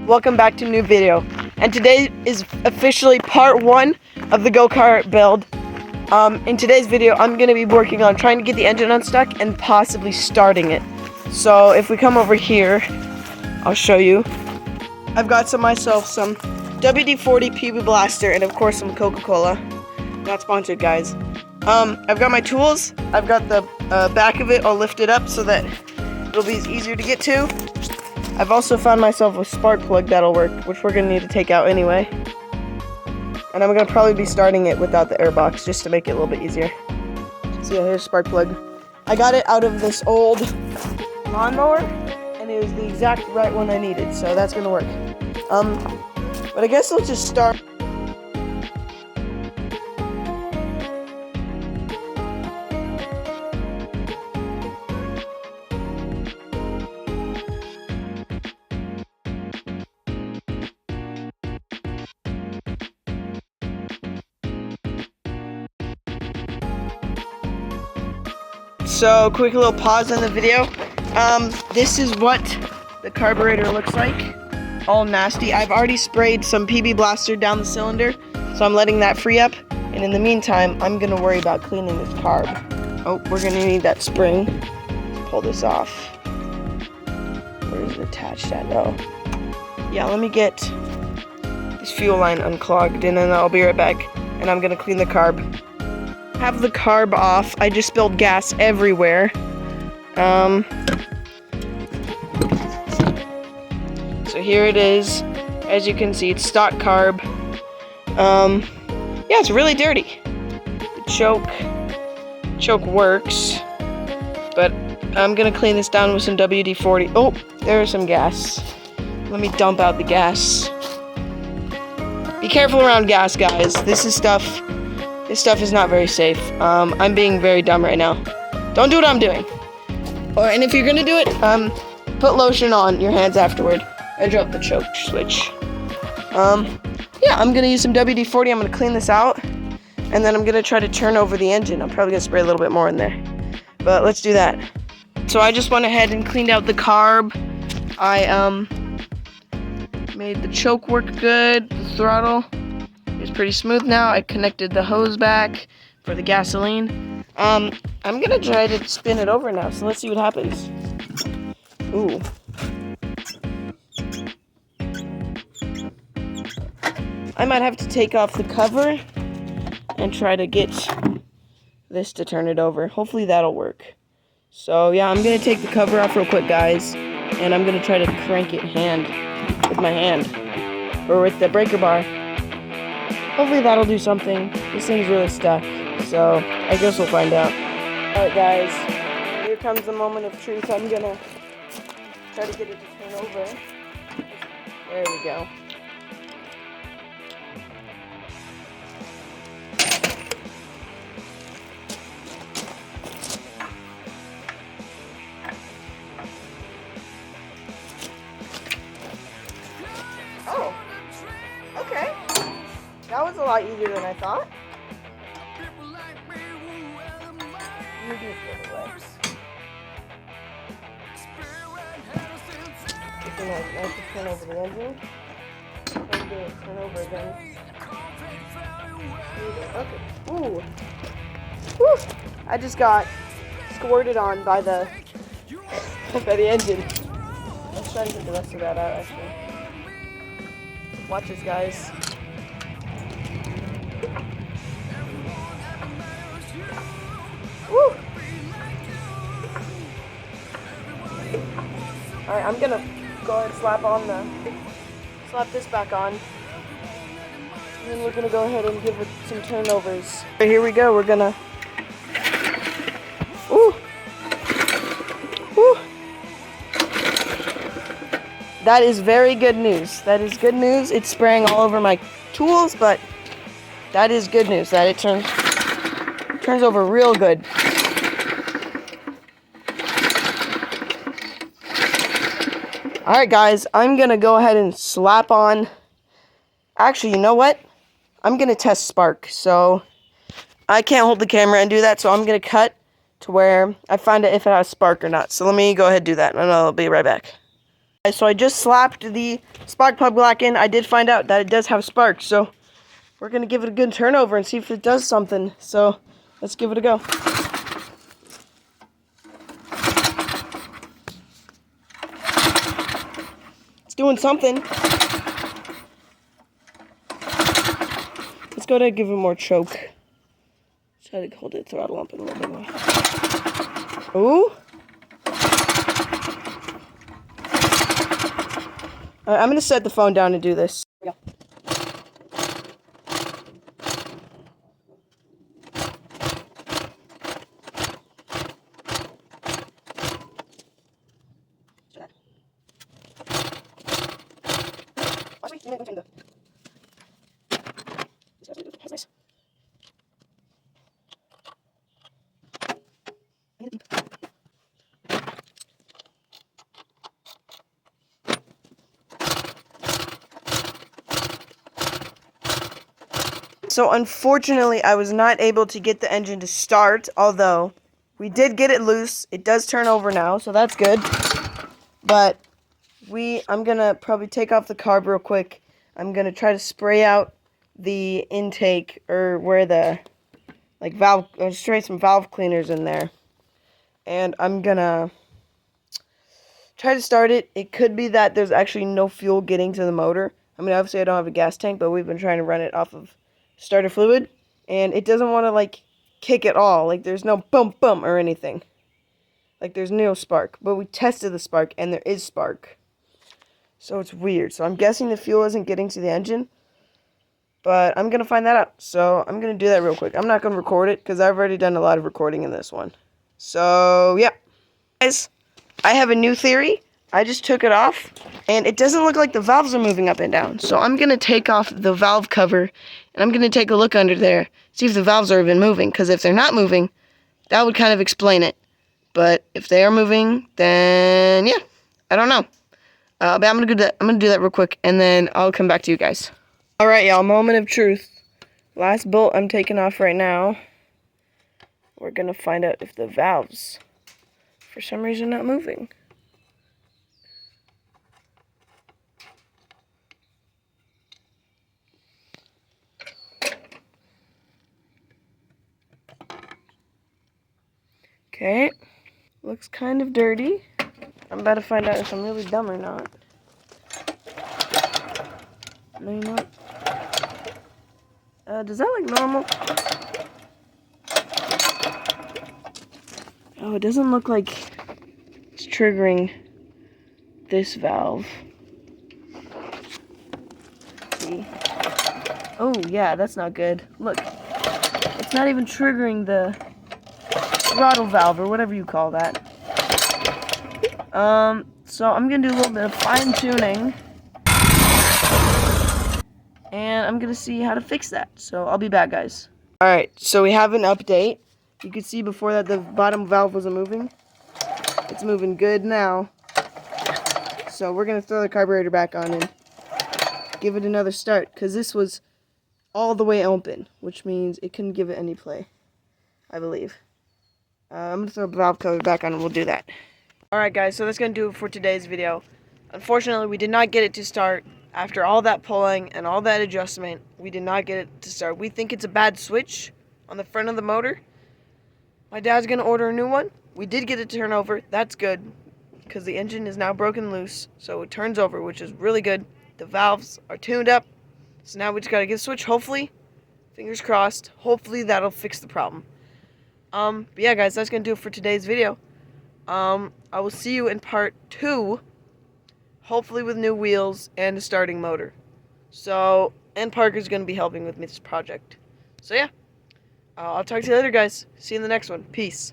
welcome back to a new video. And today is officially part 1 of the Gokart build. In today's video, I'm going to be working on trying to get the engine unstuck and possibly starting it. So if we come over here, I'll show you. I've got myself some WD-40 PB Blaster and of course some Coca-Cola. Not sponsored, guys. I've got my tools. I've got the back of it all lifted up so that it'll be easier to get to. I've also found myself a spark plug that'll work, which we're going to need to take out anyway. And I'm going to probably be starting it without the air box just to make it a little bit easier. So yeah, here's a spark plug. I got it out of this old lawnmower, and it was the exact right one I needed, so that's going to work. But I guess let's just start. So, quick little pause on the video. This is what the carburetor looks like. All nasty. I've already sprayed some PB Blaster down the cylinder, so I'm letting that free up. And in the meantime, I'm going to worry about cleaning this carb. Oh, we're going to need that spring. Let's pull this off. Where is it attached at? Oh. Yeah, let me get this fuel line unclogged, and then I'll be right back. And I'm going to clean the carb. Have the carb off. I just spilled gas everywhere. So here it is. As you can see, it's stock carb. Yeah, it's really dirty. The choke works, but I'm gonna clean this down with some WD-40. Oh, there's some gas. Let me dump out the gas. Be careful around gas, guys. This stuff is not very safe. I'm being very dumb right now. Don't do what I'm doing. And if you're gonna do it, put lotion on your hands afterward. I dropped the choke switch. Yeah, I'm gonna use some WD-40. I'm gonna clean this out, and then I'm gonna try to turn over the engine. I'm probably gonna spray a little bit more in there, but let's do that. So I just went ahead and cleaned out the carb. I made the choke work good. The throttle is pretty smooth now. I connected the hose back for the gasoline. I'm gonna try to spin it over now, so let's see what happens. Ooh. I might have to take off the cover and try to get this to turn it over. Hopefully that'll work. So yeah, I'm gonna take the cover off real quick, guys, and I'm gonna try to crank it with my hand, or with the breaker bar. Hopefully that'll do something. This thing's really stuck, so I guess we'll find out. Alright, guys, here comes the moment of truth. I'm gonna try to get it to turn over. There we go. Oh, okay. That was a lot easier than I thought. Let me do it the other way. It's nice to turn over the engine. I'm going to turn over again. Okay. Ooh. Woo. I just got squirted on by the engine. Let's try to get the rest of that out, actually. Watch this, guys. Woo! Alright, I'm gonna go ahead and slap this back on. And then we're gonna go ahead and give it some turnovers. Right, here we go, we're gonna... Ooh! Woo! That is very good news. That is good news. It's spraying all over my tools, but that is good news that it turns over real good. Alright, guys, I'm gonna go ahead and slap on. Actually, you know what? I'm gonna test spark. So I can't hold the camera and do that, so I'm gonna cut to where I find out if it has spark or not. So let me go ahead and do that, and I'll be right back. So I just slapped the spark plug black in. I did find out that it does have sparks, so we're gonna give it a good turnover and see if it does something. So let's give it a go. It's doing something. Let's go to give it more choke. Try to hold it throttle up a little bit more. Ooh. I'm gonna set the phone down and do this. Yeah. So unfortunately, I was not able to get the engine to start, although we did get it loose. It does turn over now, so that's good. But I'm gonna probably take off the carb real quick. I'm gonna try to spray out the intake, or where the valve, or spray some valve cleaners in there. And I'm gonna try to start it. It could be that there's actually no fuel getting to the motor. I mean, obviously I don't have a gas tank, but we've been trying to run it off of starter fluid, and it doesn't want to kick at all. There's no bump or anything. There's no spark. But we tested the spark, and there is spark. So it's weird. So I'm guessing the fuel isn't getting to the engine, but I'm gonna find that out. So I'm gonna do that real quick. I'm not gonna record it because I've already done a lot of recording in this one. So yeah, guys, I have a new theory. I just took it off, and it doesn't look like the valves are moving up and down. So I'm going to take off the valve cover, and I'm going to take a look under there, see if the valves are even moving. Because if they're not moving, that would kind of explain it. But if they are moving, then yeah, I don't know. But I'm going to do that real quick, and then I'll come back to you guys. All right, y'all, moment of truth. Last bolt I'm taking off right now. We're going to find out if the valves, for some reason, are not moving. Okay, looks kind of dirty. I'm about to find out if I'm really dumb or not. No, you're not. Does that look normal? Oh, it doesn't look like it's triggering this valve. Let's see. Oh, yeah, that's not good. Look, it's not even triggering the throttle valve, or whatever you call that. So I'm gonna do a little bit of fine-tuning, and I'm gonna see how to fix that. So I'll be back, guys. Alright, so we have an update. You could see before that the bottom valve wasn't moving. It's moving good now. So we're gonna throw the carburetor back on and give it another start, because this was all the way open, which means it couldn't give it any play, I believe. I'm going to throw the valve cover back on and we'll do that. Alright guys, so that's going to do it for today's video. Unfortunately, we did not get it to start. After all that pulling and all that adjustment, we did not get it to start. We think it's a bad switch on the front of the motor. My dad's going to order a new one. We did get it to turn over. That's good, because the engine is now broken loose, so it turns over, which is really good. The valves are tuned up, so now we just got to get a switch, hopefully. Fingers crossed. Hopefully that'll fix the problem. But yeah, guys, that's going to do it for today's video. I will see you in part 2, hopefully with new wheels and a starting motor. So, and Parker's going to be helping with me this project. So yeah, I'll talk to you later, guys. See you in the next one. Peace.